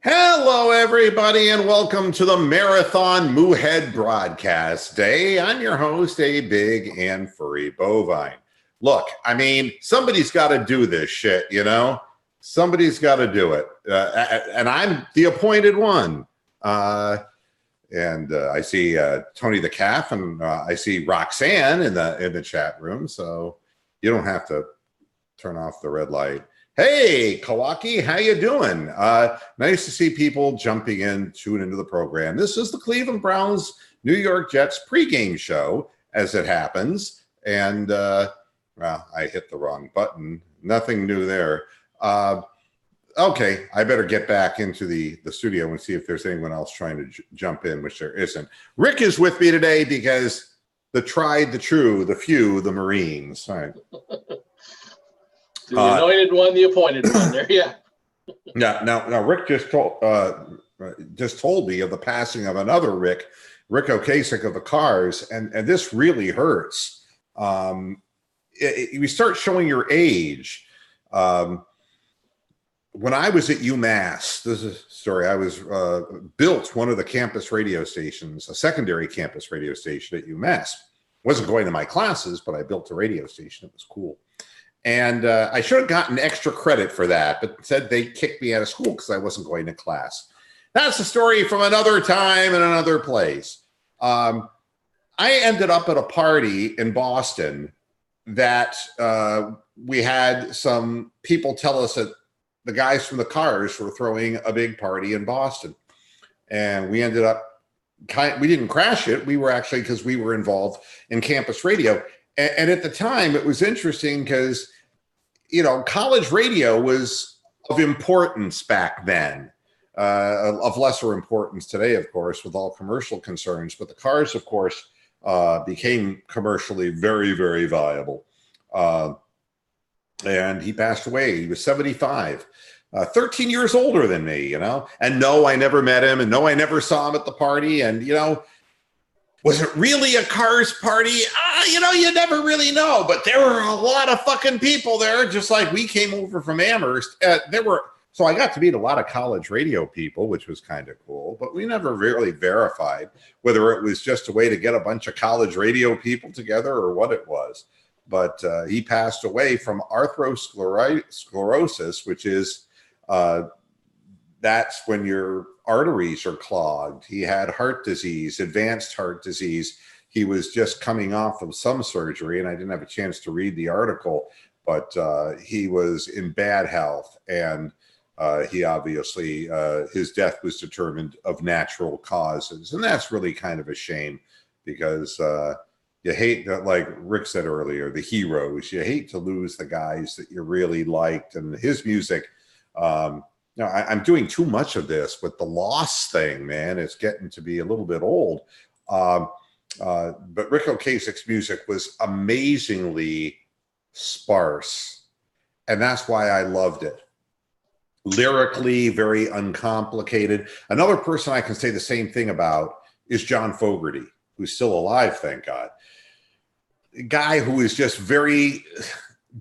Hello, everybody, and welcome to the Marathon Moohead Broadcast Day. I'm your host, a big and furry bovine. Look, I mean, somebody's got to do this shit, you know? Somebody's got to do it. And I'm the appointed one. I see Tony the Calf, and I see Roxanne in the chat room, so you don't have to turn off the red light. Hey, Kawaki, how you doing? Nice to see people jumping in, tuning into the program. This is the Cleveland Browns New York Jets pregame show, as it happens. And, well, I hit the wrong button. Nothing new there. Okay, I better get back into the studio and see if there's anyone else trying to jump in, which there isn't. Rick is with me today because the tried, the true, the few, the Marines. All right. The anointed one, the appointed one. There, yeah. Yeah. Now, Rick just told me of the passing of another Rick Ocasek of the Cars, and this really hurts. We start showing your age. When I was at UMass, this is a story. I was built one of the campus radio stations, a secondary campus radio station at UMass. Wasn't going to my classes, but I built a radio station. It was cool. And I should have gotten extra credit for that, but said they kicked me out of school because I wasn't going to class. That's a story from another time and another place. I ended up at a party in Boston that we had some people tell us that the guys from the Cars were throwing a big party in Boston. And we ended up, we didn't crash it. We were actually, because we were involved in campus radio. And at the time, it was interesting because, you know, college radio was of importance back then, of lesser importance today, of course, with all commercial concerns. But the Cars, of course, became commercially very, very viable. And he passed away. He was 75, 13 years older than me, you know. And no, I never met him. And no, I never saw him at the party. And, you know, was it really a Cars party? You know, you never really know, but there were a lot of fucking people there, just like we came over from Amherst. So I got to meet a lot of college radio people, which was kind of cool, but we never really verified whether it was just a way to get a bunch of college radio people together or what it was. But he passed away from atherosclerosis, which is that's when your arteries are clogged. He had heart disease, advanced heart disease. He was just coming off of some surgery, and I didn't have a chance to read the article, but he was in bad health, and he obviously, his death was determined of natural causes. And that's really kind of a shame because you hate, like Rick said earlier, the heroes. You hate to lose the guys that you really liked, and his music. No, I'm doing too much of this with the loss thing, man. It's getting to be a little bit old. But Rick Ocasek's music was amazingly sparse, and that's why I loved it. Lyrically, very uncomplicated. Another person I can say the same thing about is John Fogerty, who's still alive, thank God. A guy who is just very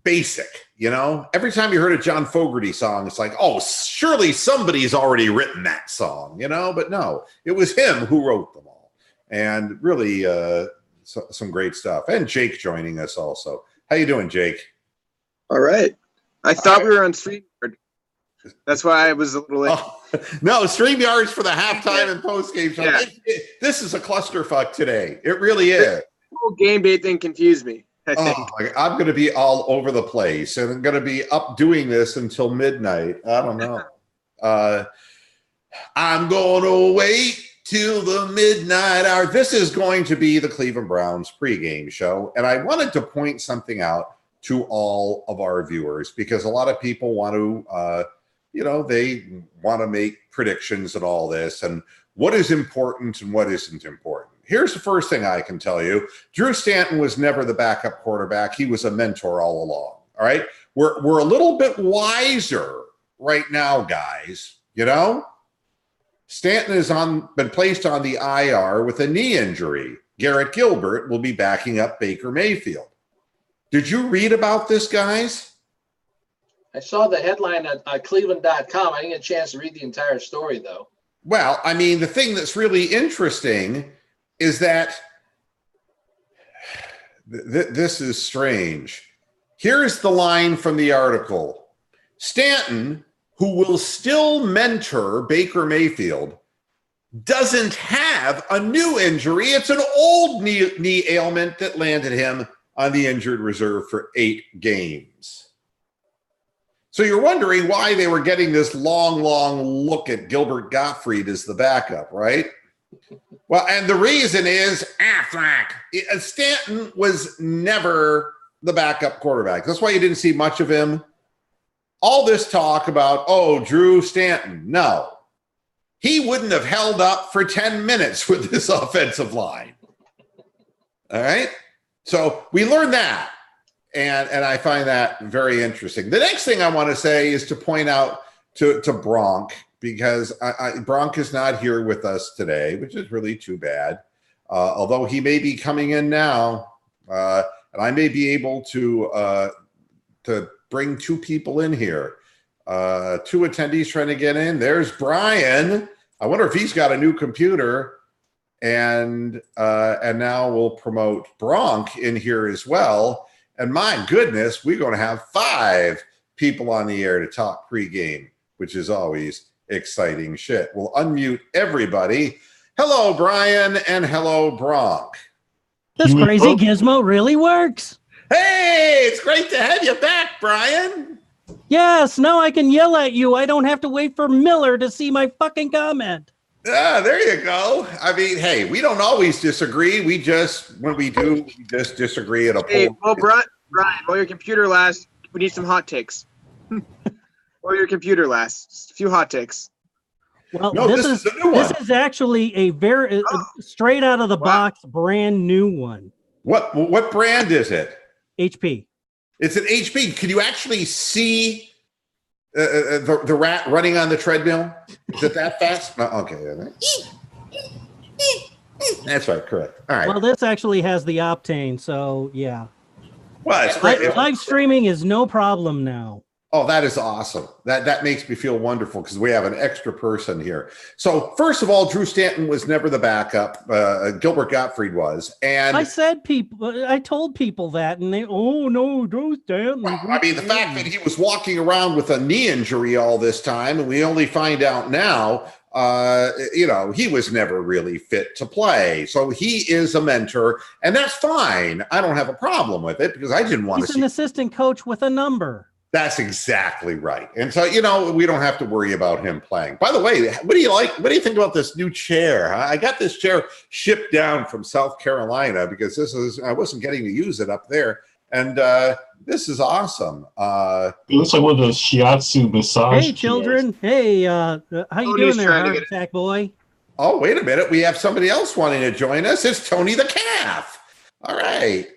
basic, you know? Every time you heard a John Fogerty song, it's like, oh, surely somebody's already written that song, you know? But no, it was him who wrote them all. And really some great stuff. And Jake joining us also. How you doing, Jake? All right. I thought we were on StreamYard. That's why I was a little late. Oh, no, StreamYard's for the halftime and postgame show. Yeah. This is a clusterfuck today. It really is. The whole game bait thing confused me. I'm going to be all over the place, and I'm going to be up doing this until midnight. I don't know. I'm going to wait till the midnight hour. This is going to be the Cleveland Browns pregame show, and I wanted to point something out to all of our viewers because a lot of people want to, they want to make predictions and all this, and what is important and what isn't important. Here's the first thing I can tell you. Drew Stanton was never the backup quarterback. He was a mentor all along. All right. We're a little bit wiser right now, guys. You know, Stanton has been placed on the IR with a knee injury. Garrett Gilbert will be backing up Baker Mayfield. Did you read about this, guys? I saw the headline on Cleveland.com. I didn't get a chance to read the entire story, though. Well, I mean, the thing that's really interesting is that this is strange. Here's the line from the article. Stanton, who will still mentor Baker Mayfield, doesn't have a new injury. It's an old knee ailment that landed him on the injured reserve for 8 games. So you're wondering why they were getting this long look at Gilbert Gottfried as the backup, right? Well, and the reason is Aflac. Stanton was never the backup quarterback. That's why you didn't see much of him. All this talk about, Drew Stanton. No. He wouldn't have held up for 10 minutes with this offensive line. All right? So we learned that. And I find that very interesting. The next thing I want to say is to point out to Bronk, because Bronk is not here with us today, which is really too bad. Although he may be coming in now, and I may be able to bring 2 people in here. 2 attendees trying to get in. There's Brian. I wonder if he's got a new computer. And now we'll promote Bronk in here as well. And my goodness, we're going to have 5 people on the air to talk pregame, which is always exciting shit. We'll unmute everybody. Hello, Brian, and hello, Bronk. This crazy gizmo really works. Hey, it's great to have you back, Brian. Yes, now I can yell at you. I don't have to wait for Miller to see my fucking comment. Ah, there you go. I mean, hey, we don't always disagree. When we do, we just disagree at a Hey, poll. well, Brian, while your computer lasts, we need some hot takes. While your computer lasts, just a few hot takes. Well, No, this is a new one. This is actually a very straight out of the box, brand new one. What brand is it? HP. It's an HP. Can you actually see the rat running on the treadmill? Is it that fast? No, okay. That's right. Correct. All right. Well, this actually has the Optane, so yeah. Well, it's great. Live streaming is no problem now. Oh, that is awesome. That makes me feel wonderful because we have an extra person here. So first of all, Drew Stanton was never the backup. Gilbert Gottfried was. And I told people that, and they, oh no, Drew Stanton. I mean, the fact that he was walking around with a knee injury all this time, and we only find out now, he was never really fit to play. So he is a mentor, and that's fine. I don't have a problem with it because I didn't want to see. He's an assistant coach with a number. That's exactly right. And so, we don't have to worry about him playing. By the way, what do you like? What do you think about this new chair? I got this chair shipped down from South Carolina because I wasn't getting to use it up there. And this is awesome. It looks like one of those shiatsu massage Hey, children. chairs. Hey, how you doing there, Heart Attack Boy? Oh, wait a minute. We have somebody else wanting to join us. It's Tony the Calf. All right.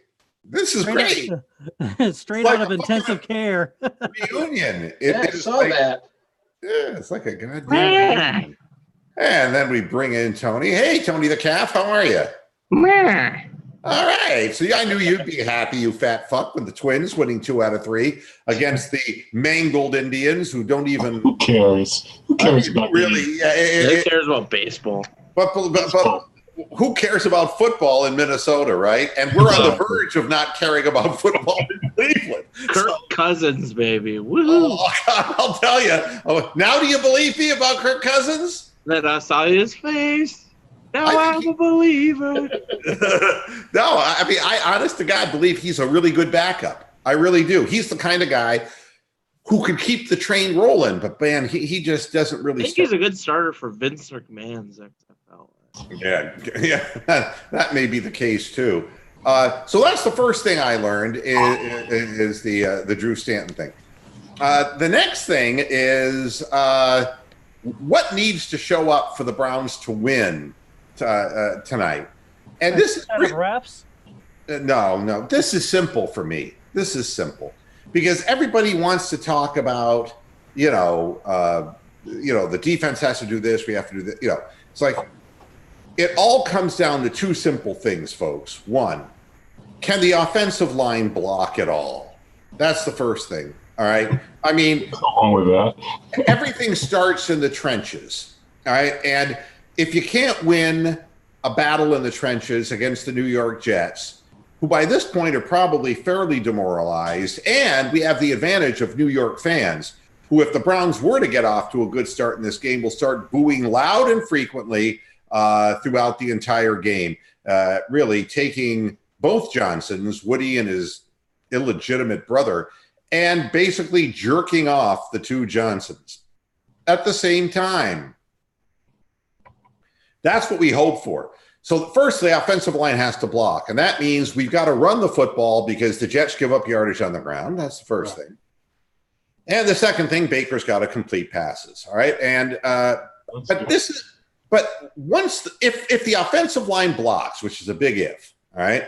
This is great. Straight out of intensive care. Reunion. I saw that. Yeah, it's like a goddamn. And then we bring in Tony. Hey, Tony the Calf, how are you? All right. So I knew you'd be happy, you fat fuck, with the Twins winning 2 out of 3 against the mangled Indians who don't even. Who cares? Who cares about really? Who cares about baseball? But who cares about football in Minnesota, right? And we're on the verge of not caring about football in Cleveland. Kirk Cousins, baby. Woohoo. Oh, God, I'll tell you. Oh, now do you believe me about Kirk Cousins? Then I saw his face. Now I'm a believer. No, I mean, I honest to God believe he's a really good backup. I really do. He's the kind of guy who can keep the train rolling, but man, he just doesn't really. I think he's a good starter for Vince McMahon's XFL. Yeah, that may be the case too. So that's the first thing I learned is the Drew Stanton thing. The next thing is what needs to show up for the Browns to win tonight. And this is refs. No, this is simple for me. This is simple because everybody wants to talk about the defense has to do this. We have to do that. It's like. It all comes down to 2 simple things, folks. 1, can the offensive line block at all? That's the first thing. All right. I mean, Along with that, everything starts in the trenches. All right. And if you can't win a battle in the trenches against the New York Jets, who by this point are probably fairly demoralized, and we have the advantage of New York fans, who, if the Browns were to get off to a good start in this game, will start booing loud and frequently throughout the entire game, really taking both Johnsons, Woody and his illegitimate brother, and basically jerking off the two Johnsons at the same time. That's what we hope for. So first, the offensive line has to block, and that means we've got to run the football because the Jets give up yardage on the ground. That's the first thing. And the second thing, Baker's got to complete passes. All right, and if the offensive line blocks, which is a big if, all right.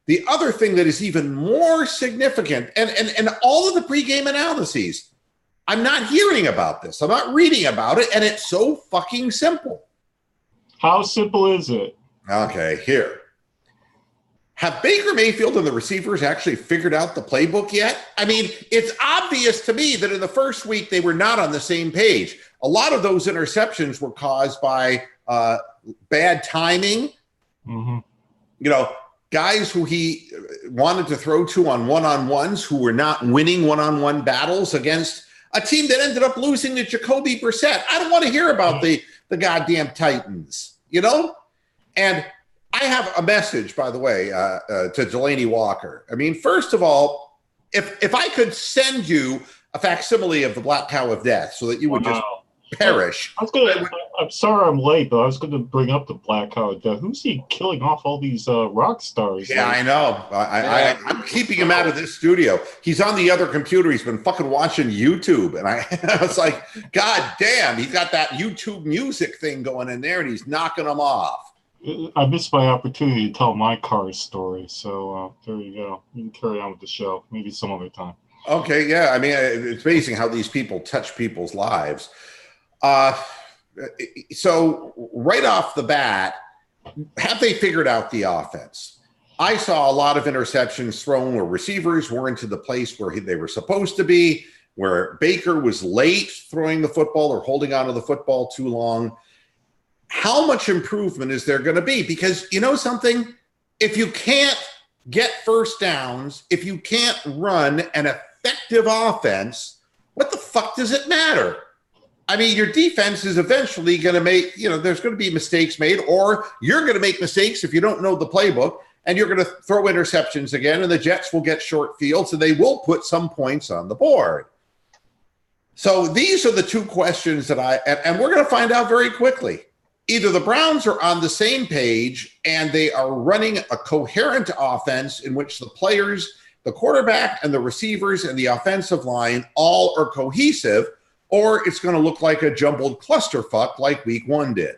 The other thing that is even more significant, and all of the pregame analyses, I'm not hearing about this. I'm not reading about it, and it's so fucking simple. how simple is it? Okay, here. Have Baker Mayfield and the receivers actually figured out the playbook yet? I mean, it's obvious to me that in the first week they were not on the same page. A lot of those interceptions were caused by bad timing. Mm-hmm. You know, guys who he wanted to throw to on one-on-ones who were not winning one-on-one battles against a team that ended up losing to Jacoby Brissett. I don't want to hear about the goddamn Titans, you know? And I have a message, by the way, to Delaney Walker. I mean, first of all, if I could send you a facsimile of the Black Cow of Death so that you would just perish. I'm sorry I'm late, but I was going to bring up the Black Cow of Death. Who's he killing off all these rock stars? Yeah, I know. I'm keeping him out of this studio. He's on the other computer. He's been fucking watching YouTube. And I was like, God damn, he's got that YouTube music thing going in there and he's knocking them off. I missed my opportunity to tell my car story. So there you go. You can carry on with the show. Maybe some other time. Okay, yeah. I mean, it's amazing how these people touch people's lives. So right off the bat, have they figured out the offense? I saw a lot of interceptions thrown where receivers weren't to the place where they were supposed to be, where Baker was late throwing the football or holding onto the football too long. How much improvement is there going to be? Because you know something? If you can't get first downs, if you can't run an effective offense, what the fuck does it matter? I mean, your defense is eventually going to make, you know, there's going to be mistakes made, or you're going to make mistakes if you don't know the playbook, and you're going to throw interceptions again, and the Jets will get short fields, and they will put some points on the board. So these are the two questions that and we're going to find out very quickly. Either the Browns are on the same page and they are running a coherent offense in which the players, the quarterback and the receivers and the offensive line all are cohesive, or it's going to look like a jumbled clusterfuck like week one did.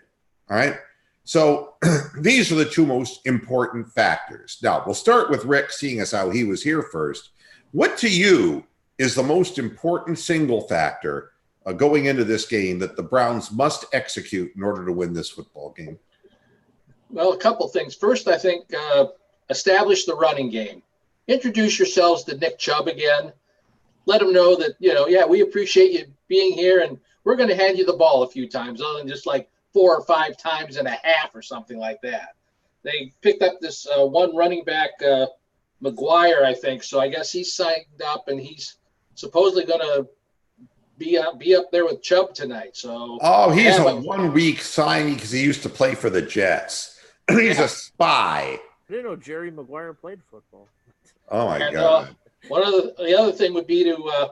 All right. So these are the two most important factors. Now, we'll start with Rick, seeing as how he was here first. What to you is the most important single factor going into this game that the Browns must execute in order to win this football game? Well, a couple things. First, I think establish the running game. Introduce yourselves to Nick Chubb again. Let him know that, you know, yeah, we appreciate you being here, and we're going to hand you the ball a few times, other than just like 4 or 5 times and a half or something like that. They picked up this one running back, McGuire, I think. So I guess he's signed up, and he's supposedly going to be up there with Chubb tonight. So he's a 1 week signing because he used to play for the Jets. He's a spy. I didn't know Jerry Maguire played football. Oh my God. The other thing would be to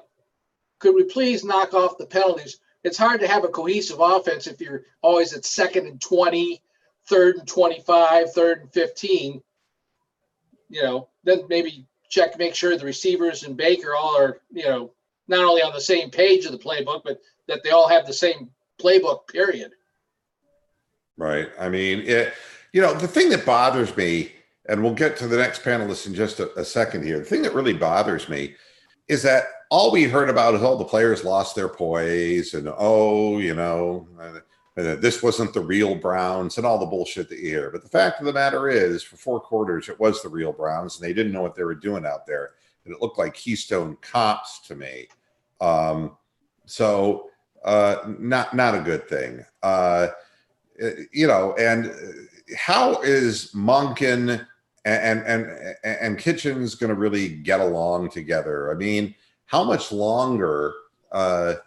could we please knock off the penalties? It's hard to have a cohesive offense if you're always at 2nd and 20, 3rd and 25, 3rd and 15. You know, then maybe make sure the receivers and Baker all are, you know, not only on the same page of the playbook, but that they all have the same playbook, period. Right. I mean, the thing that bothers me, and we'll get to the next panelist in just a second here. The thing that really bothers me is that all we heard about is all the players lost their poise and, this wasn't the real Browns and all the bullshit that you hear. But the fact of the matter is, for 4 quarters, it was the real Browns, and they didn't know what they were doing out there. And it looked like Keystone Cops to me. So not a good thing. And how is Monken and Kitchens going to really get along together? I mean, how much longer? At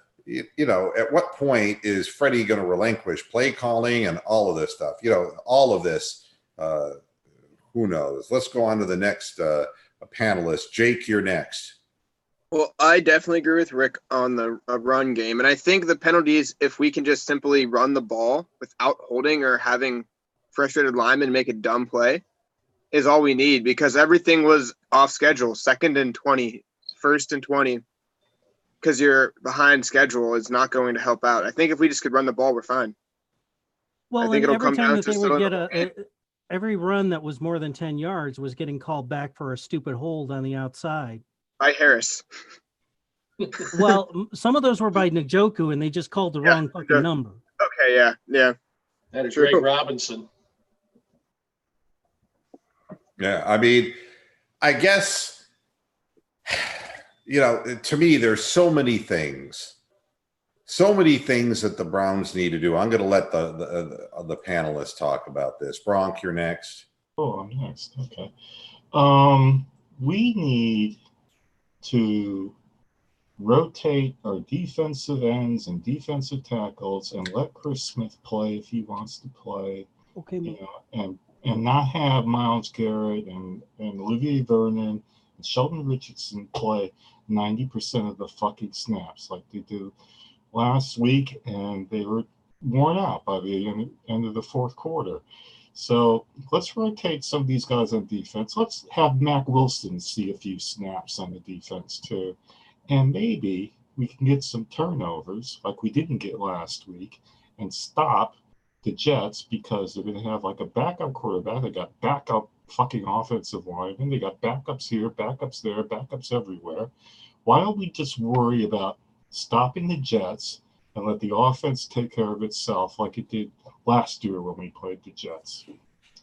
what point is Freddie going to relinquish play calling and all of this stuff? All of this. Who knows? Let's go on to the next panelist. Jake, you're next. Well, I definitely agree with Rick on the run game. And I think the penalties, if we can just simply run the ball without holding or having frustrated linemen make a dumb play, is all we need, because everything was off schedule. 2nd and 20, 1st and 20, because you're behind schedule is not going to help out. I think if we just could run the ball, we're fine. Well, I think it'll come down to they would get every run that was more than 10 yards was getting called back for a stupid hold on the outside. By Harris. Well, some of those were by Njoku, and they just called the wrong fucking number. Okay, yeah. That is Greg Robinson. Yeah, I mean, I guess, to me, there's so many things that the Browns need to do. I'm going to let the panelists talk about this. Bronk, you're next. Oh, I'm next. Okay. We need to rotate our defensive ends and defensive tackles and let Chris Smith play if he wants to play. Okay, and not have Myles Garrett and Olivier Vernon and Sheldon Richardson play 90% of the fucking snaps like they do last week, and they were worn out by the end of the fourth quarter. So let's rotate some of these guys on defense. Let's have Mac Wilson see a few snaps on the defense too. And maybe we can get some turnovers like we didn't get last week and stop the Jets, because they're going to have like a backup quarterback. They got backup fucking offensive linemen. They got backups here, backups there, backups everywhere. Why don't we just worry about stopping the Jets and let the offense take care of itself like it did last year when we played the Jets?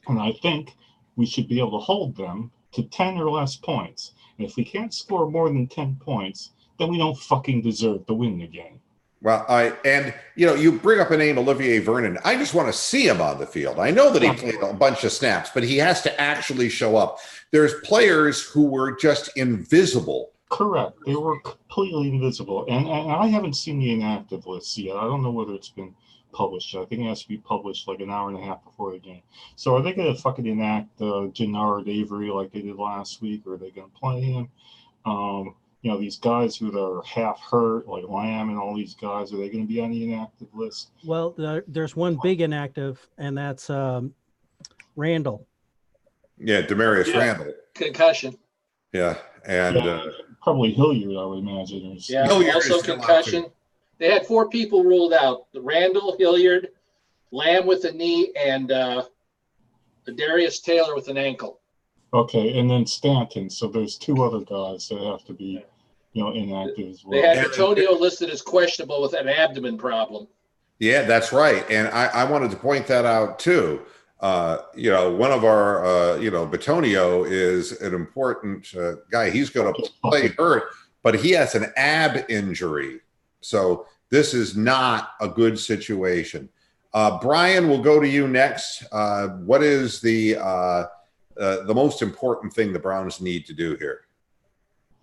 And I think we should be able to hold them to 10 or less points. And if we can't score more than 10 points, then we don't fucking deserve to win the game. Well, you bring up a name, Olivier Vernon. I just want to see him on the field. I know that he played a bunch of snaps, but he has to actually show up. There's players who were just invisible. Correct. They were completely invisible. And I haven't seen the inactive list yet. I don't know whether it's been published. I think it has to be published like an hour and a half before the game. So are they going to fucking enact Jannard Avery like they did last week, or are they going to play him? These guys who are half hurt, like Lamb and all these guys, are they going to be on the inactive list? Well, there's one big inactive, and that's Randall. Yeah, Demarius Randall. Concussion. Yeah, and probably Hilliard, I would imagine. Yeah, also concussion. They had 4 people ruled out: Randall, Hilliard, Lamb with a knee, and Darius Taylor with an ankle. Okay, and then Stanton. So there's 2 other guys that have to be, inactive as well. They had Antonio listed as questionable with an abdomen problem. Yeah, that's right. And I wanted to point that out too. One of our, Batonio is an important guy. He's going to play hurt, but he has an ab injury. So this is not a good situation. Brian, we'll go to you next. What is the most important thing the Browns need to do here?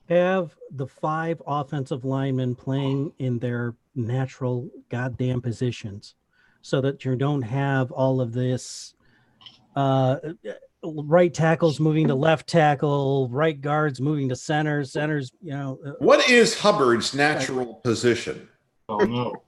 Have the 5 offensive linemen playing in their natural goddamn positions, so that you don't have all of this right tackles moving to left tackle, right guards moving to centers. What is Hubbard's natural position? Oh no.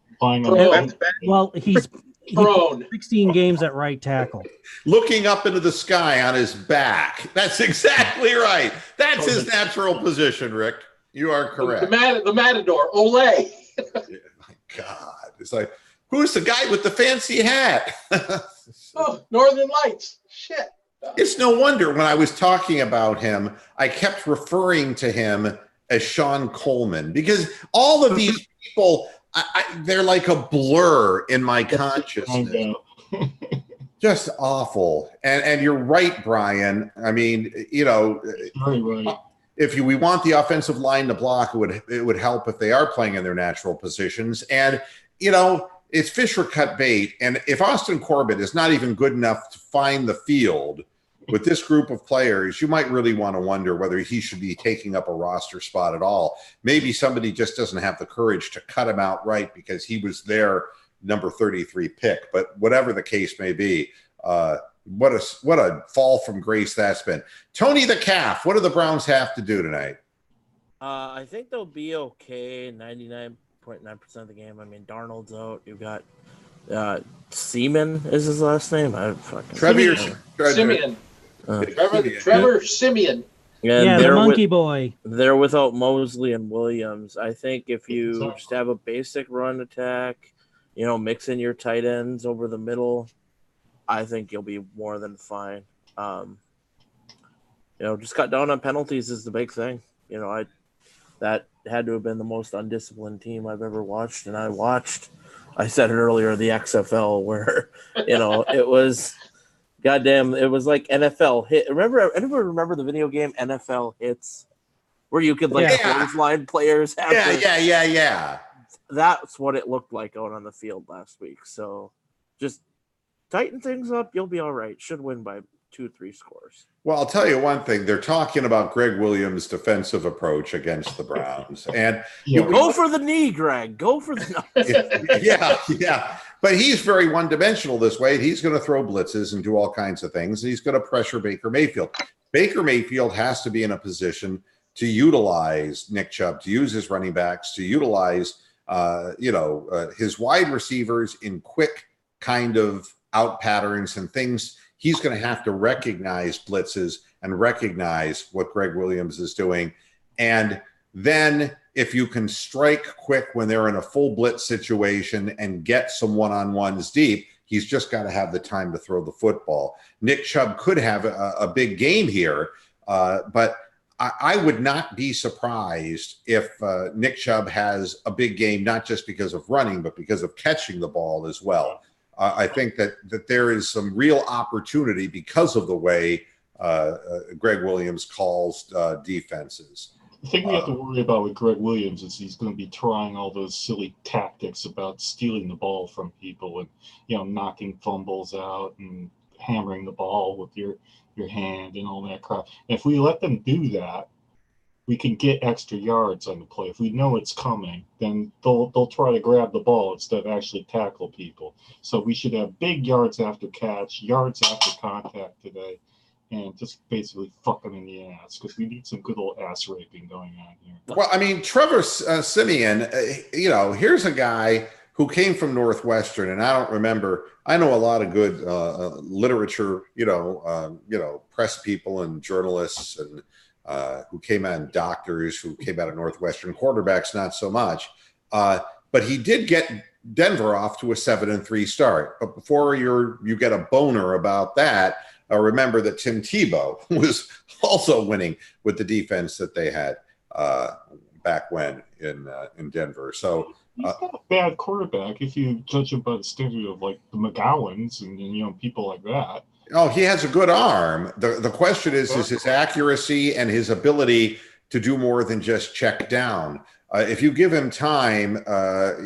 Well, he's prone. 16 games at right tackle. Looking up into the sky on his back. That's exactly right. That's his natural position, Rick. You are correct. The Matador, Ole. My God. It's like, who's the guy with the fancy hat? Northern Lights. Shit. It's no wonder when I was talking about him, I kept referring to him as Sean Coleman, because all of these people, they're like a blur in my consciousness. Just awful. And you're right, Brian. I mean, right. we want the offensive line to block, it would help if they are playing in their natural positions. And, it's fish or cut bait. And if Austin Corbett is not even good enough to find the field with this group of players, you might really want to wonder whether he should be taking up a roster spot at all. Maybe somebody just doesn't have the courage to cut him outright because he was their number 33 pick. But whatever the case may be, what a fall from grace that's been. Tony the Calf, what do the Browns have to do tonight? I think they'll be okay 99.9% of the game. I mean, Darnold's out. You've got Seaman is his last name. Simeon. Trevor Simeon. Yeah, the monkey boy. They're without Mosley and Williams. I think if you just have a basic run attack, mix in your tight ends over the middle, I think you'll be more than fine. Just cut down on penalties is the big thing. That had to have been the most undisciplined team I've ever watched. And I said it earlier, the XFL, where, it was goddamn, it was like NFL hit. Anyone remember the video game NFL Hits? Where you could clothesline players after. Yeah. That's what it looked like out on the field last week. So just tighten things up. You'll be all right. Should win by 2-3 scores. Well, I'll tell you one thing. They're talking about Greg Williams' defensive approach against the Browns. And go for the knee, Greg. Go for the yeah. But he's very one-dimensional this way. He's going to throw blitzes and do all kinds of things. He's going to pressure Baker Mayfield. Baker Mayfield has to be in a position to utilize Nick Chubb, to use his running backs, to utilize his wide receivers in quick kind of out patterns and things. He's going to have to recognize blitzes and recognize what Greg Williams is doing. And then if you can strike quick when they're in a full blitz situation and get some one-on-ones deep, he's just got to have the time to throw the football. Nick Chubb could have a big game here, but I would not be surprised if Nick Chubb has a big game, not just because of running, but because of catching the ball as well. I think that there is some real opportunity because of the way Greg Williams calls defenses. The thing we have to worry about with Greg Williams is he's going to be trying all those silly tactics about stealing the ball from people and, knocking fumbles out and hammering the ball with your hand and all that crap. And if we let them do that, we can get extra yards on the play. If we know it's coming, then they'll try to grab the ball instead of actually tackle people. So we should have big yards after catch, yards after contact today, and just basically fuck them in the ass because we need some good old ass raping going on here. Well, I mean, Trevor Simeon, here's a guy who came from Northwestern, and I don't remember. I know a lot of good literature, press people and journalists and who came out, and doctors who came out of Northwestern, quarterbacks not so much. But he did get Denver off to a 7-3 start. But before you get a boner about that, remember that Tim Tebow was also winning with the defense that they had back when in Denver. So he's not a bad quarterback if you judge him by the standard of like the McGowans and people like that. Oh, he has a good arm. The question is his accuracy and his ability to do more than just check down. If you give him time,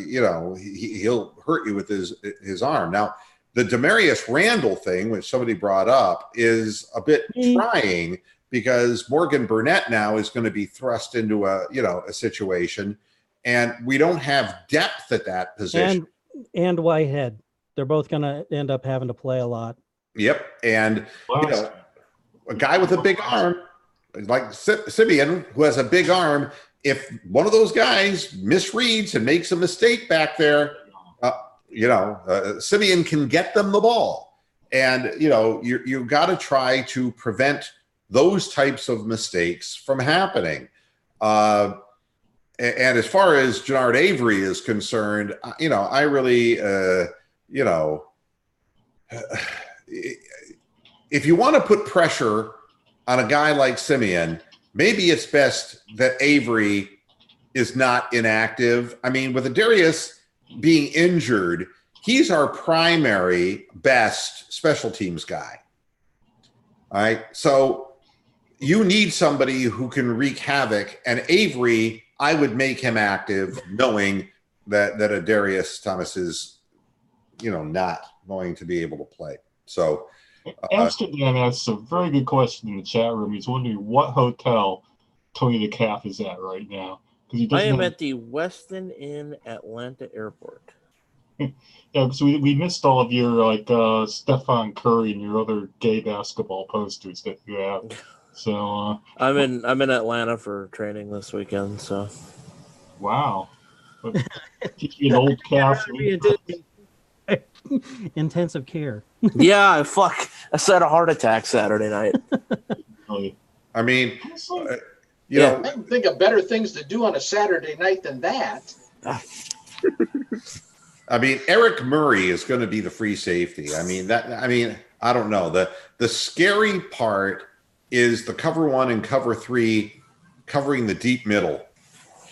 he'll hurt you with his arm. Now, the Demarius Randall thing, which somebody brought up, is a bit trying because Morgan Burnett now is going to be thrust into a situation, and we don't have depth at that position. And Whitehead, they're both going to end up having to play a lot. Yep, and a guy with a big arm like Simeon, who has a big arm, if one of those guys misreads and makes a mistake back there, Simeon can get them the ball. And, you got to try to prevent those types of mistakes from happening. And as far as Jannard Avery is concerned, I really, if you want to put pressure on a guy like Simeon, maybe it's best that Avery is not inactive. I mean, with Adarius being injured, he's our primary best special teams guy. All right. So, you need somebody who can wreak havoc. And Avery, I would make him active, knowing that Adarius Thomas is, not going to be able to play. So Amsterdam asks a very good question in the chat room. He's wondering what hotel Tony the Calf is at right now. I am at the Westin Inn Atlanta Airport. Yeah, because we missed all of your Stephen Curry and your other gay basketball posters that you have. So I'm in Atlanta for training this weekend. So wow, teach me an old calf. Intensive care. Yeah, I had a heart attack Saturday night. I mean, I can think of better things to do on a Saturday night than that. I mean, Eric Murray is going to be the free safety. I mean, I don't know. The scary part is the cover 1 and cover 3 covering the deep middle.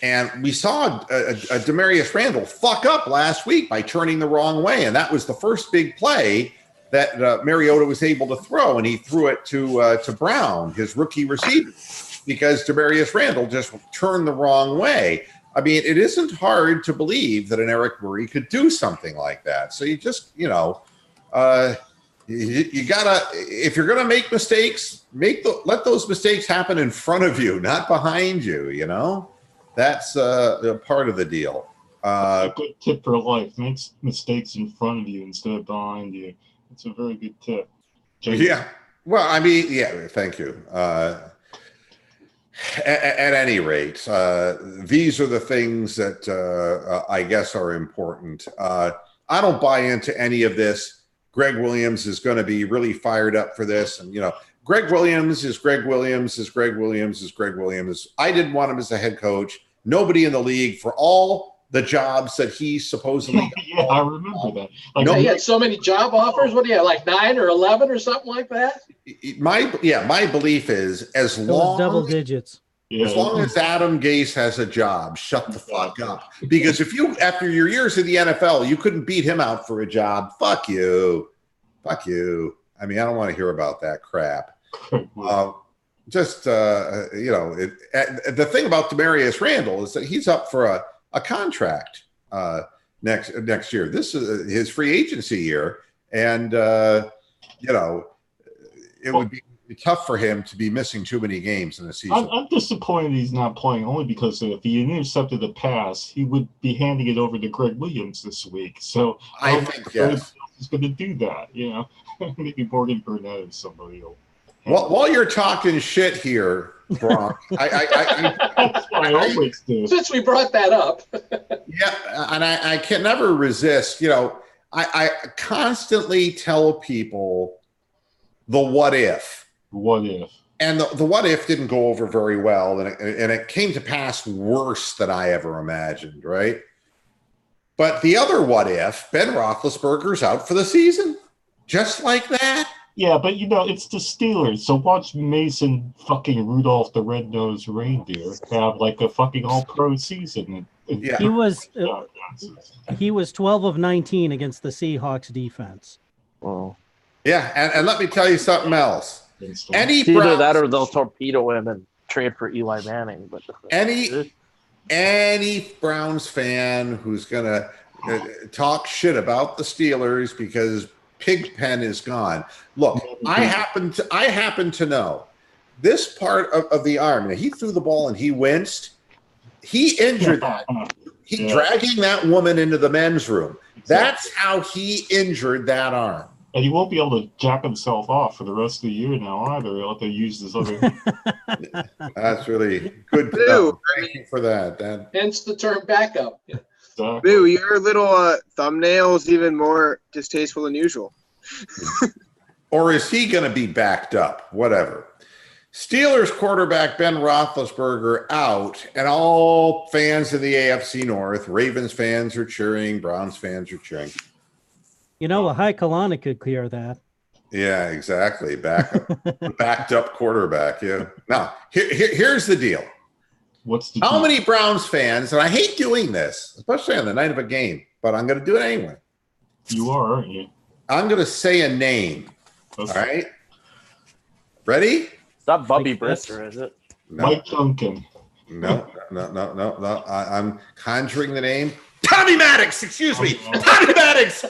And we saw a Demarius Randall fuck up last week by turning the wrong way. And that was the first big play that Mariota was able to throw. And he threw it to Brown, his rookie receiver, because Demarius Randall just turned the wrong way. I mean, it isn't hard to believe that an Eric Murray could do something like that. So you just, you gotta, if you're gonna make mistakes, let those mistakes happen in front of you, not behind you. That's a part of the deal. A good tip for life: make mistakes in front of you instead of behind you. It's a very good tip. Jason? Yeah. Well, I mean, yeah. Thank you. At any rate, these are the things that I guess are important. I don't buy into any of this. Greg Williams is going to be really fired up for this. And, Greg Williams is Greg Williams is Greg Williams is Greg Williams. I didn't want him as a head coach. Nobody in the league for all the jobs that he supposedly got. Yeah, I remember that. He had so many job offers. What do you have, like 9 or 11 or something like that? My belief is as long double digits. As long as Adam Gase has a job, shut the fuck up. Because if you, after your years in the NFL, you couldn't beat him out for a job, fuck you. Fuck you. I mean, I don't want to hear about that crap. The thing about Demarius Randall is that he's up for a contract next year. This is his free agency year. And, it would be tough for him to be missing too many games in a season. I'm disappointed he's not playing, only because if he intercepted the pass, he would be handing it over to Greg Williams this week. So I think yes, he's going to do that. Maybe Morgan Burnett or somebody will. While you're talking shit here, Bronk, That's what I always do. Since we brought that up. Yeah, and I can never resist. I constantly tell people the what if. What if? And the what if didn't go over very well, and it came to pass worse than I ever imagined, right? But the other what if, Ben Roethlisberger's out for the season, just like that. Yeah, but it's the Steelers, so watch Mason fucking Rudolph the Red-Nosed Reindeer have like a fucking all-pro season. Yeah. He was 12 of 19 against the Seahawks defense. Oh. Yeah, and let me tell you something else. Either that or they'll torpedo him and trade for Eli Manning. But any Browns fan who's gonna talk shit about the Steelers because Pigpen is gone. Look, I happen to know this part of the arm. He threw the ball and he winced. He injured that. Dragging that woman into the men's room. That's how he injured that arm. And he won't be able to jack himself off for the rest of the year now either. He'll have to use this other. That's really good to know. Thank you for that, Dan. Hence the term backup. Exactly. Boo, your little thumbnail is even more distasteful than usual. Or is he going to be backed up? Whatever. Steelers quarterback Ben Roethlisberger out, and all fans of the AFC North, Ravens fans are cheering, Browns fans are cheering. A high colonic could clear that. Yeah, exactly. Backed up quarterback. Yeah. Now, here's the deal. How many Browns fans, and I hate doing this, especially on the night of a game, but I'm going to do it anyway. You are, aren't you? I'm going to say a name. Okay. All right. Ready? It's not Bubby Like Brister, is it? No, Mike Duncan. no. I'm conjuring the name. Tommy Maddox. Excuse me. Tommy Maddox.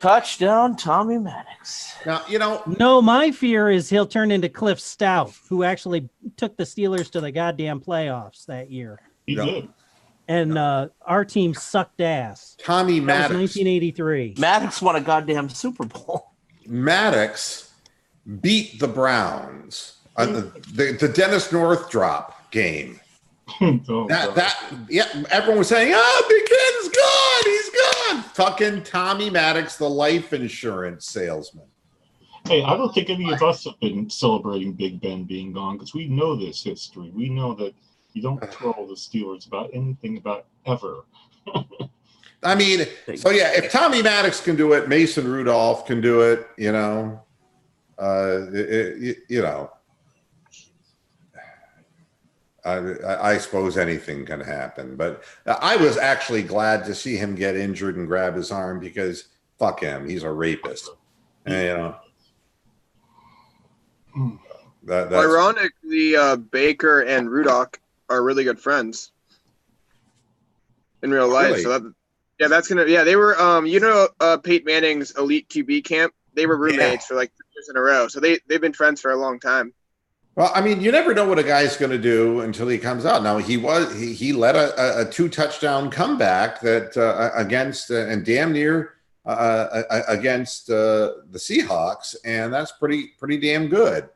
Touchdown, Tommy Maddox. Now, No, my fear is he'll turn into Cliff Stout, who actually took the Steelers to the goddamn playoffs that year. He No. did. And our team sucked ass. Tommy That was Maddox. 1983. Maddox won a goddamn Super Bowl. Maddox beat the Browns on the Dennis Northrop game. Oh, God. Everyone was saying, "Oh, Big Ben's gone. He's gone." Fucking Tommy Maddox, the life insurance salesman. Hey, I don't think any of us have been celebrating Big Ben being gone because we know this history. We know that you don't troll the Steelers about anything about ever. I mean, so yeah, if Tommy Maddox can do it, Mason Rudolph can do it. I suppose anything can happen. But I was actually glad to see him get injured and grab his arm because fuck him, he's a rapist. And, that's Ironically, Baker and Rudock are really good friends in real life. Really? So they were Peyton Manning's elite QB camp. They were roommates for like 3 years in a row. So they've been friends for a long time. Well, I mean, you never know what a guy's going to do until he comes out. Now he led a 2-touchdown comeback that against and damn near against the Seahawks, and that's pretty damn good.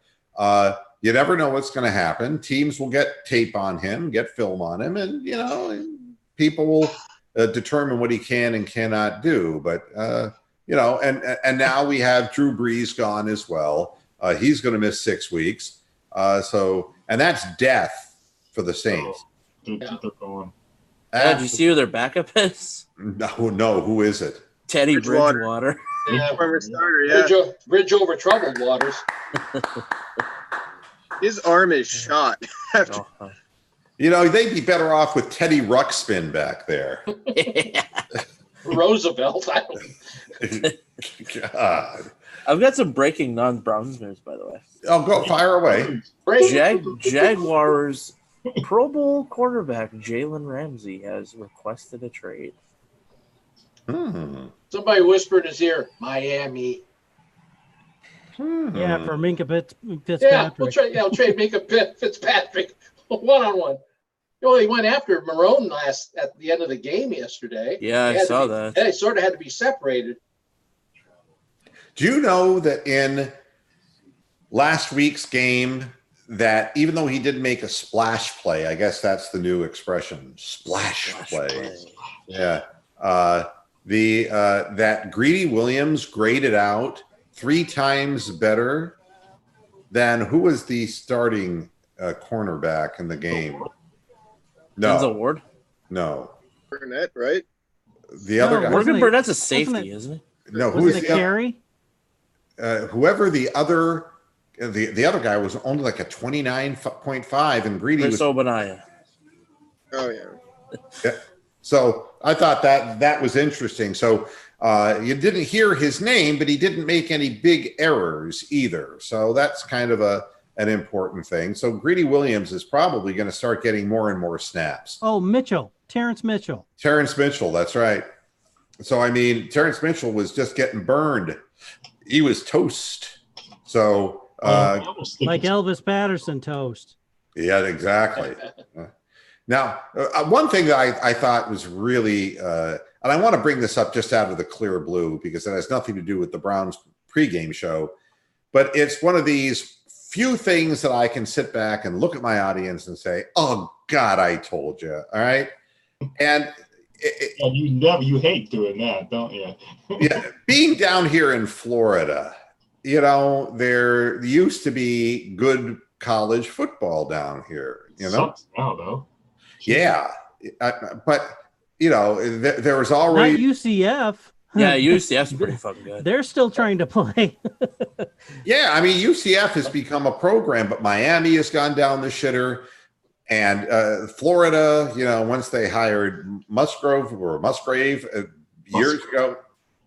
You never know what's going to happen. Teams will get tape on him, get film on him, and people will determine what he can and cannot do. But and now we have Drew Brees gone as well. He's going to miss 6 weeks. And that's death for the Saints. They're going. Did you see who their backup is? No. Who is it? Teddy Bridgewater. Bridgewater. Yeah, Former starter, yeah. Bridge over troubled waters. His arm is shot. They'd be better off with Teddy Ruxpin back there. Roosevelt. God. I've got some breaking non-Browns news, by the way. Oh, go fire away. Jaguars Pro Bowl quarterback Jalen Ramsey has requested a trade. Somebody whispered in his ear, Miami. Yeah, for Minka Fitzpatrick. Yeah, we'll trade Minka Fitzpatrick one-on-one. He went after Marone at the end of the game yesterday. Yeah, I saw that. They sort of had to be separated. Do you know that in last week's game that even though he did make a splash play, I guess that's the new expression, splash play. Yeah. That Greedy Williams graded out 3 times better than who was the starting cornerback in the game? Denzel Ward? No. Burnett, right? The other guy. Morgan Burnett's a safety, isn't he? No, who Was is it the Carey? whoever the other guy was only like a 29.5 and Greedy Chris was Obanaya. Oh, yeah. Yeah. So I thought that was interesting. So you didn't hear his name, but he didn't make any big errors either. So that's kind of an important thing. So Greedy Williams is probably going to start getting more and more snaps. Oh, Terrence Mitchell. Terrence Mitchell, that's right. So, I mean, Terrence Mitchell was just getting burned. He was toast. So, like Elvis Patterson toast. Yeah, exactly. Now, one thing that I thought was really, and I want to bring this up just out of the clear blue because it has nothing to do with the Browns pregame show, but it's one of these few things that I can sit back and look at my audience and say, oh, God, I told you. All right. And you hate doing that, don't you? Yeah, being down here in Florida, there used to be good college football down here. Sucks now, though. Yeah, but there was already Not UCF. Yeah, UCF's pretty fucking good. They're still trying to play. Yeah, I mean UCF has become a program, but Miami has gone down the shitter. And Florida, once they hired Musgrave years ago.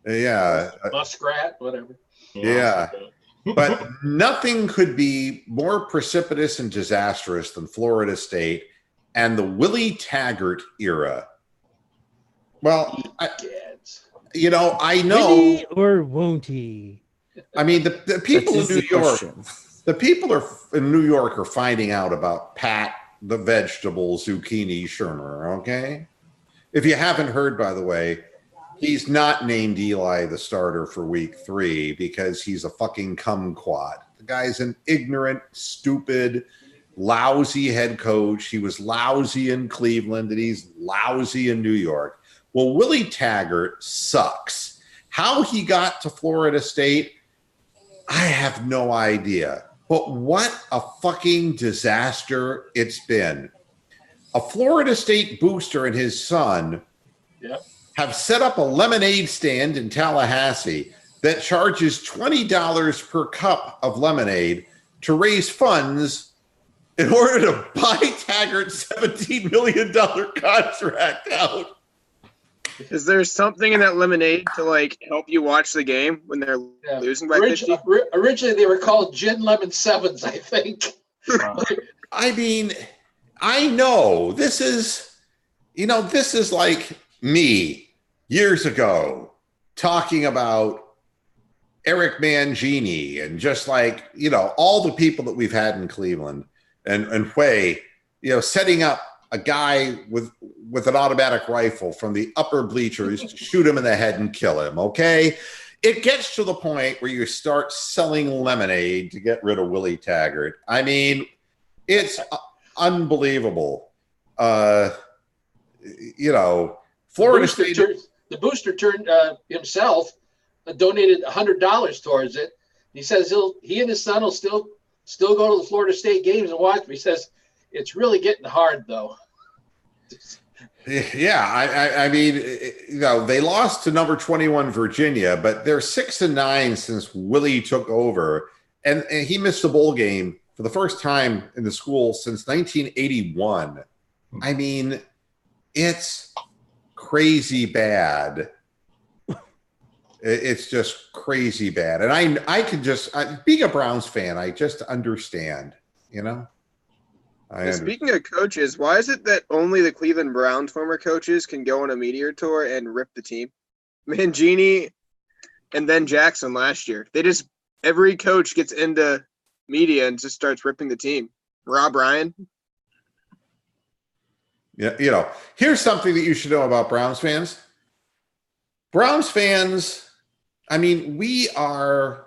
Yeah. Muskrat, whatever. Yeah. But nothing could be more precipitous and disastrous than Florida State and the Willie Taggart era. Well, I know. Will he or won't he? I mean, the people in That's New the York, question. the people in New York are finding out about Pat the vegetable zucchini Shermer. Okay, if you haven't heard, by the way, he's not named Eli the starter for week 3 because he's a fucking kumquat. The guy's an ignorant, stupid, lousy head coach. He was lousy in Cleveland and he's lousy in New York. Well, Willie Taggart sucks. How he got to Florida State, I have no idea. But what a fucking disaster it's been. A Florida State booster and his son have set up a lemonade stand in Tallahassee that charges $20 per cup of lemonade to raise funds in order to buy Taggart's $17 million contract out. Is there something in that lemonade to like help you watch the game when they're losing by 50? Originally, they were called Gin Lemon Sevens, I think. I mean, I know this is like me years ago talking about Eric Mangini and just like, all the people that we've had in Cleveland and Huey, setting up a guy with an automatic rifle from the upper bleachers to shoot him in the head and kill him. Okay. It gets to the point where you start selling lemonade to get rid of Willie Taggart. I mean, it's unbelievable. Florida State. The booster turned himself donated $100 towards it. He says he and his son will still go to the Florida State games and watch. He says it's really getting hard though. Yeah, I mean, they lost to number 21 Virginia, but they're 6-9 since Willie took over, and he missed a bowl game for the first time in the school since 1981. I mean, it's crazy bad. It's just crazy bad, and I can just being a Browns fan, I just understand, Speaking of coaches, why is it that only the Cleveland Browns former coaches can go on a meteor tour and rip the team? Mangini and then Jackson last year. Every coach gets into media and just starts ripping the team. Rob Ryan. Yeah, here's something that you should know about Browns fans. Browns fans, I mean, we are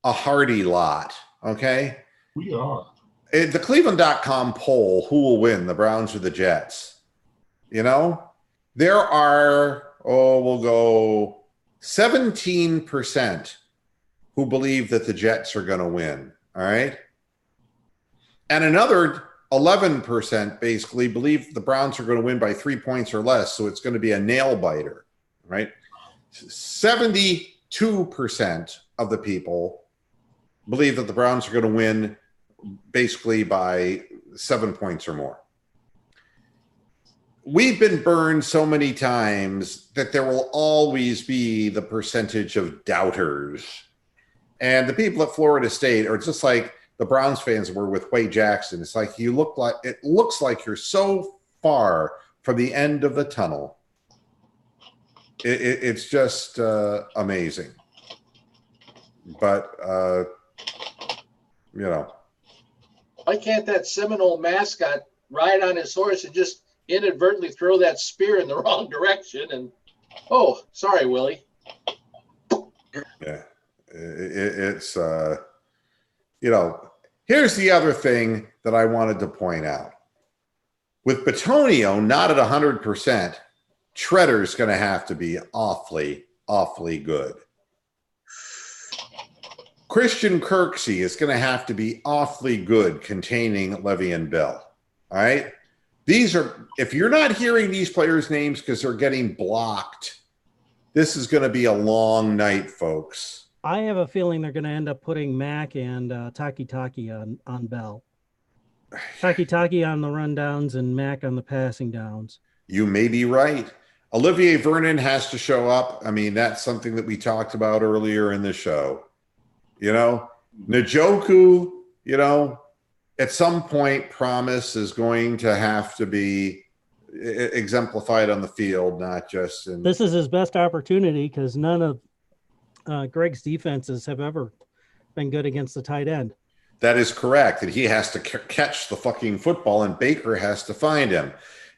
a hardy lot, okay? We are. The Cleveland.com poll, who will win, the Browns or the Jets? There are, we'll go 17% who believe that the Jets are going to win, all right? And another 11% basically believe the Browns are going to win by 3 points or less, so it's going to be a nail biter, right? 72% of the people believe that the Browns are going to win basically by 7 points or more. We've been burned so many times that there will always be the percentage of doubters. And the people at Florida State are just like the Browns fans were with Wade Jackson. It's like it looks like you're so far from the end of the tunnel. It's just amazing. But why can't that Seminole mascot ride on his horse and just inadvertently throw that spear in the wrong direction? And sorry, Willie. Yeah, it's here's the other thing that I wanted to point out. With Bitonio not at 100%, Treader's going to have to be awfully, awfully good. Christian Kirksey is going to have to be awfully good containing Le'Veon Bell. All right? If you're not hearing these players' names because they're getting blocked, this is going to be a long night, folks. I have a feeling they're going to end up putting Mack and Taki on Bell. Taki on the rundowns and Mack on the passing downs. You may be right. Olivier Vernon has to show up. I mean, that's something that we talked about earlier in the show. Njoku, at some point, promise is going to have to be exemplified on the field, not just in. This is his best opportunity because none of Greg's defenses have ever been good against the tight end. That is correct. And he has to catch the fucking football, and Baker has to find him.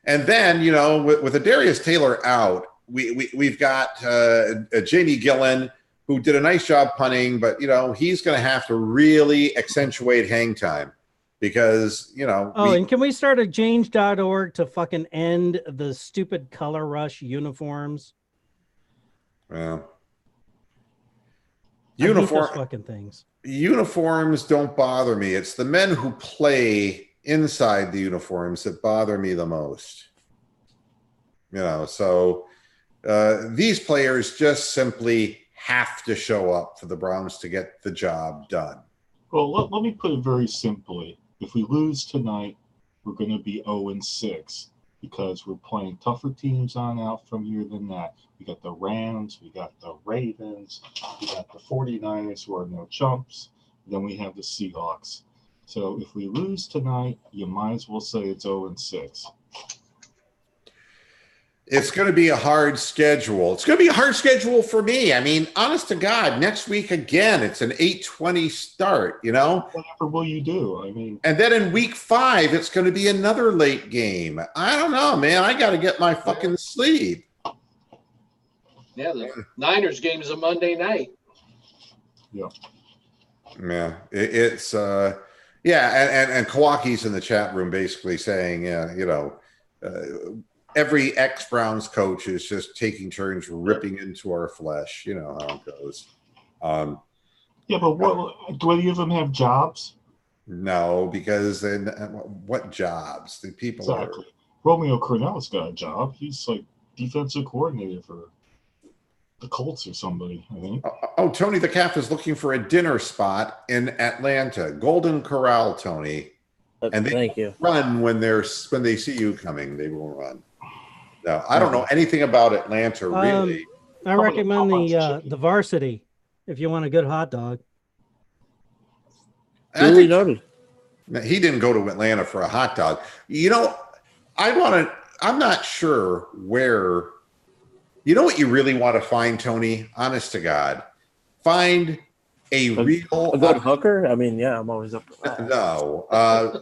And then, with Adarius Taylor out, we've got Jamie Gillen, who did a nice job punting, but, he's going to have to really accentuate hang time because, and can we start a change.org to fucking end the stupid color rush uniforms? Well, fucking things. Uniforms don't bother me. It's the men who play inside the uniforms that bother me the most. So these players just simply have to show up for the Browns to get the job done. Well, let me put it very simply. If we lose tonight, we're going to be 0-6 because we're playing tougher teams on out from here than that. We got the Rams, we got the Ravens, we got the 49ers who are no chumps, then we have the Seahawks. So if we lose tonight, you might as well say it's 0-6. It's going to be a hard schedule. It's going to be a hard schedule for me. I mean, honest to God, next week again, it's an 8:20 start, Whatever will you do? I mean. And then in week 5, it's going to be another late game. I don't know, man. I got to get my fucking sleep. Yeah, the Niners game is a Monday night. Yeah. Yeah, it's and Kawaki's in the chat room basically saying, every ex-Browns coach is just taking turns ripping into our flesh. You know how it goes. Yeah, but do any of them have jobs? No, because then what jobs? The people exactly. Romeo Cornell's got a job. He's like defensive coordinator for the Colts or somebody, I think. Oh, Tony the Calf is looking for a dinner spot in Atlanta. Golden Corral, Tony. And they Thank you. run when they see you coming. They will run. No, I don't know anything about Atlanta, really. I recommend the Varsity if you want a good hot dog. Duly noted. He didn't go to Atlanta for a hot dog. I'm not sure where. You know what you really want to find, Tony? Honest to God. Find a good hooker? I mean, yeah, I'm always up for that. No.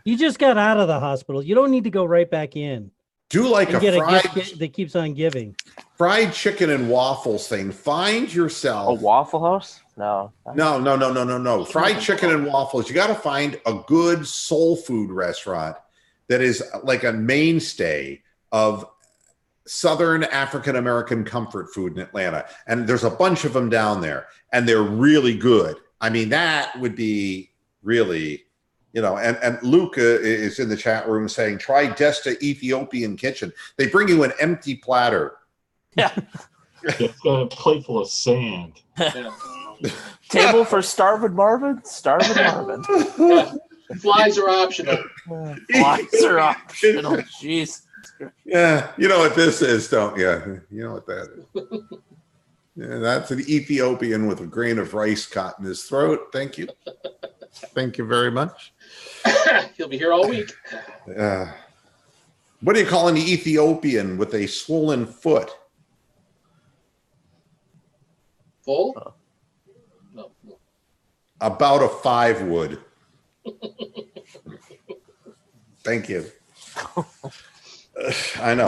You just got out of the hospital. You don't need to go right back in. Do like a fried gift that keeps on giving. Fried chicken and waffles thing. Find yourself a Waffle House? No. Fried chicken and waffles. You got to find a good soul food restaurant that is like a mainstay of Southern African American comfort food in Atlanta. And there's a bunch of them down there, and they're really good. I mean, that would be really, and Luca is in the chat room saying, try Desta Ethiopian Kitchen. They bring you an empty platter. Yeah. It's got a plate full of sand. Table for Starvin' Marvin? Starvin' Marvin. Yeah. Flies are optional. Flies are optional. Jeez. Yeah, you know what this is, don't you? You know what that is. Yeah, that's an Ethiopian with a grain of rice caught in his throat. Thank you. Thank you very much. He'll be here all week. What do you call an Ethiopian with a swollen foot? Full? No. About a 5 wood. Thank you. I know.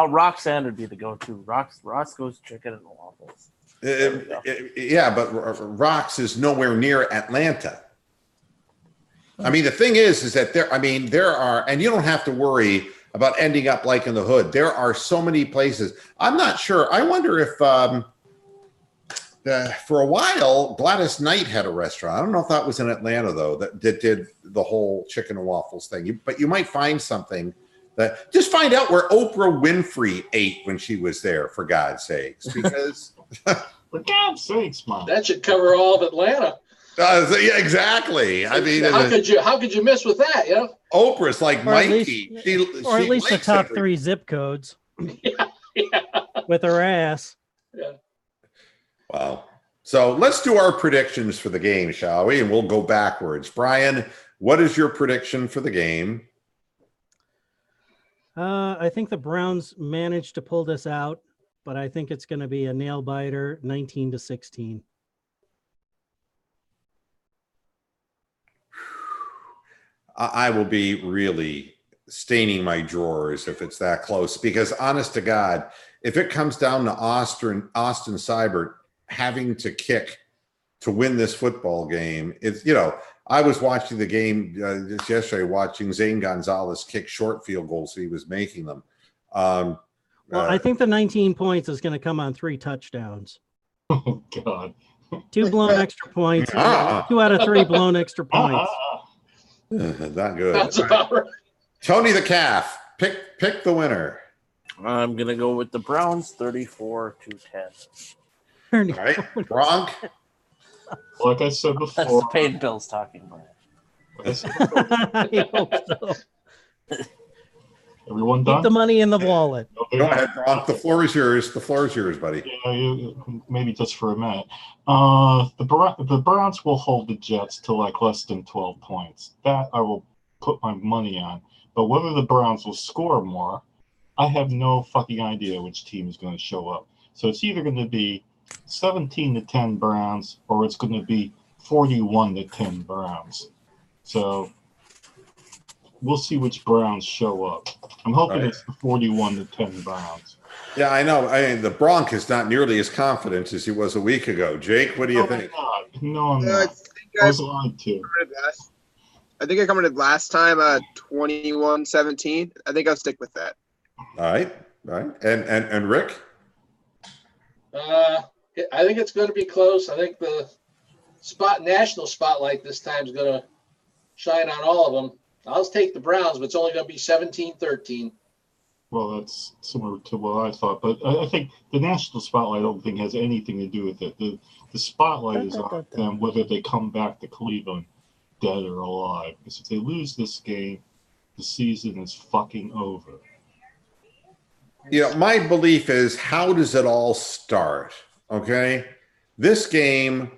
Roxanne would be the go-to. Roscoe's Chicken and Waffles. Yeah, but Rox is nowhere near Atlanta. I mean, the thing is that there are, and you don't have to worry about ending up like in the hood. There are so many places. I'm not sure. I wonder if for a while, Gladys Knight had a restaurant. I don't know if that was in Atlanta, though, that did the whole chicken and waffles thing. But you might find something. Just find out where Oprah Winfrey ate when she was there, for God's sakes. Because for God's sakes, Mom. That should cover all of Atlanta. Yeah, exactly. I mean, how could you miss with that? Oprah's like Mikey, at least the top 3 zip codes. Yeah. With her ass. Yeah. Wow. So let's do our predictions for the game, shall we? And we'll go backwards. Brian, what is your prediction for the game? I think the Browns managed to pull this out, but I think it's going to be a nail biter, 19-16. I will be really staining my drawers if it's that close, because honest to God, if it comes down to Austin Seibert having to kick to win this football game, it's, I was watching the game just yesterday, watching Zane Gonzalez kick short field goals. He was making them. Well, I think the 19 points is going to come on 3 touchdowns. Oh, God. 2 blown extra points. 2 out of 3 blown extra points. Not good. That's about right. Tony the Calf, pick the winner. I'm gonna go with the Browns, 34-10. All right, Gronk. Like I said before, That's the paid bills talking, Brian. like I said before, I hope so. everyone done? Keep the money in the wallet. Okay. Go ahead, Gronk. The floor is yours. The floor is yours, buddy. Yeah, maybe just for a minute. The Browns will hold the Jets to like less than 12 points. That I will put my money on. But whether the Browns will score more, I have no fucking idea which team is going to show up. So it's either going to be 17-10 Browns, or it's going to be 41-10 Browns. So we'll see which Browns show up. I'm hoping it's the 41-10 Browns. Yeah, I know. I mean, the Bronc is not nearly as confident as he was a week ago. Jake, what do you think? No, I'm I not. think I was lied to. I commented last time 21-17. I think I'll stick with that. All right. And Rick? I think it's going to be close. I think the national spotlight this time is going to shine on all of them. I'll take the Browns, but it's only going to be 17-13. Well, that's similar to what I thought, but I think the national spotlight I don't think has anything to do with it. The spotlight is on them, whether they come back to Cleveland dead or alive. Because if they lose this game, the season is fucking over. My belief is, how does it all start? Okay. This game,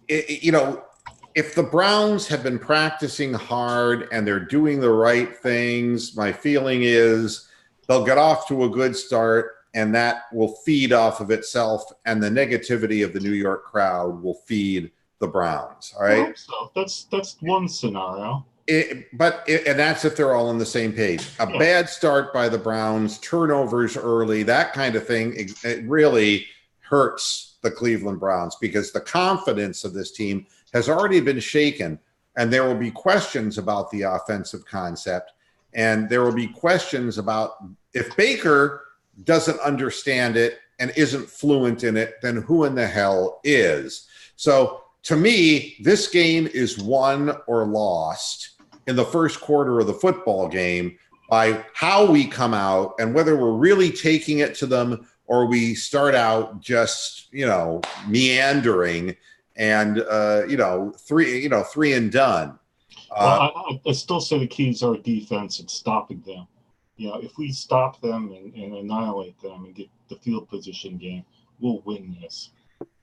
if the Browns have been practicing hard and they're doing the right things, my feeling is they'll get off to a good start, and that will feed off of itself, and the negativity of the New York crowd will feed the Browns. All right. So that's one scenario. And that's if they're all on the same page. A bad start by the Browns, turnovers early, that kind of thing, it really hurts the Cleveland Browns, because the confidence of this team has already been shaken, and there will be questions about the offensive concept, and there will be questions about, if Baker doesn't understand it and isn't fluent in it, then who in the hell is? So to me, this game is won or lost in the first quarter of the football game by how we come out, and whether we're really taking it to them or we start out just, meandering and, three and done. Well, I still say the key is our defense and stopping them. If we stop them and annihilate them and get the field position game, we'll win this.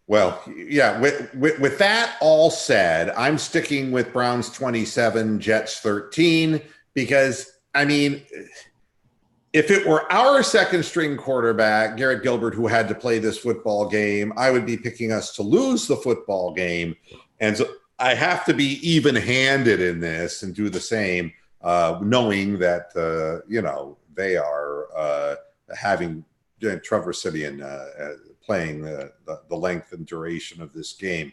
Well, yeah, with that all said, I'm sticking with Browns 27, Jets 13, because, if it were our second string quarterback, Garrett Gilbert, who had to play this football game, I would be picking us to lose the football game. And so I have to be even-handed in this and do the same, knowing that, they are having Trevor Simeon playing the length and duration of this game.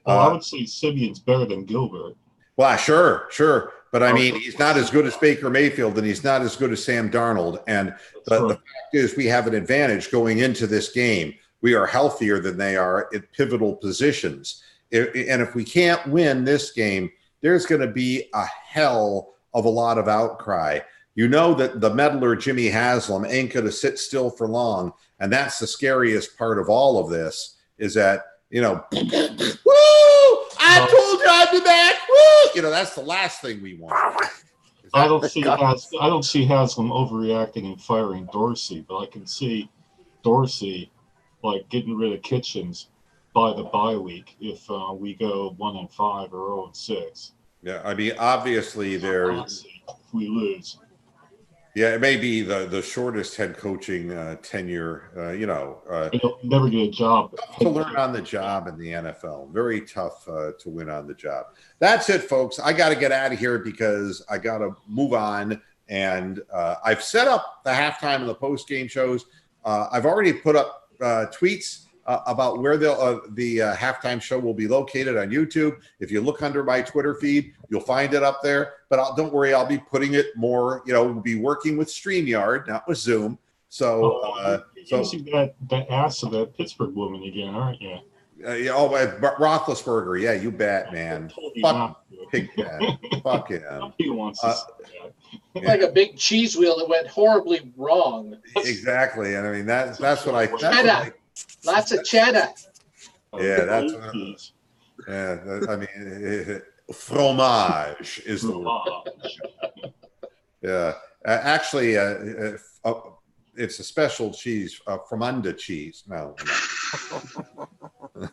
Well, I would say Simeon's better than Gilbert. Well, sure. But he's not as good as Baker Mayfield, and he's not as good as Sam Darnold. And the fact is, we have an advantage going into this game. We are healthier than they are at pivotal positions. And if we can't win this game, there's going to be a hell of a lot of outcry. That the meddler Jimmy Haslam ain't going to sit still for long. And that's the scariest part of all of this, is that, woo, I told you I'd be back. Woo! That's the last thing we want. I don't see Haslam overreacting and firing Dorsey, but I can see Dorsey getting rid of Kitchens by the bye week if we go 1-5 or 0-6. Yeah, I mean, obviously there's. If we lose. Yeah, it may be the shortest head coaching tenure. You'll never get a job. Tough to learn on the job in the NFL. Very tough to win on the job. That's it, folks. I got to get out of here because I got to move on. And I've set up the halftime and the post-game shows. I've already put up tweets about where the halftime show will be located on YouTube. If you look under my Twitter feed, you'll find it up there. But don't worry, I'll be putting it more, we'll be working with StreamYard, not with Zoom. So, you're using that ass of that Pittsburgh woman again, aren't you? Roethlisberger. Yeah, you bet, man. Fuck Pigpen. Fuck him. He wants to say that. Like a big cheese wheel that went horribly wrong. Exactly. And I mean, that's what I. Cheddar. Lots of cheddar. Yeah, that's what I mean, fromage is the word. Yeah. Actually, it's a special cheese, Fromunda cheese. No.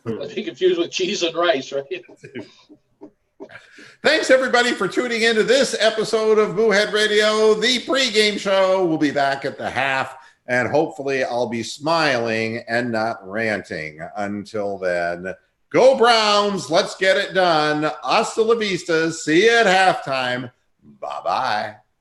I'd be confused with cheese and rice, right? Thanks, everybody, for tuning into this episode of Boohead Radio, the pregame show. We'll be back at the half, and hopefully I'll be smiling and not ranting. Until then, go Browns. Let's get it done. Hasta la vista. See you at halftime. Bye-bye.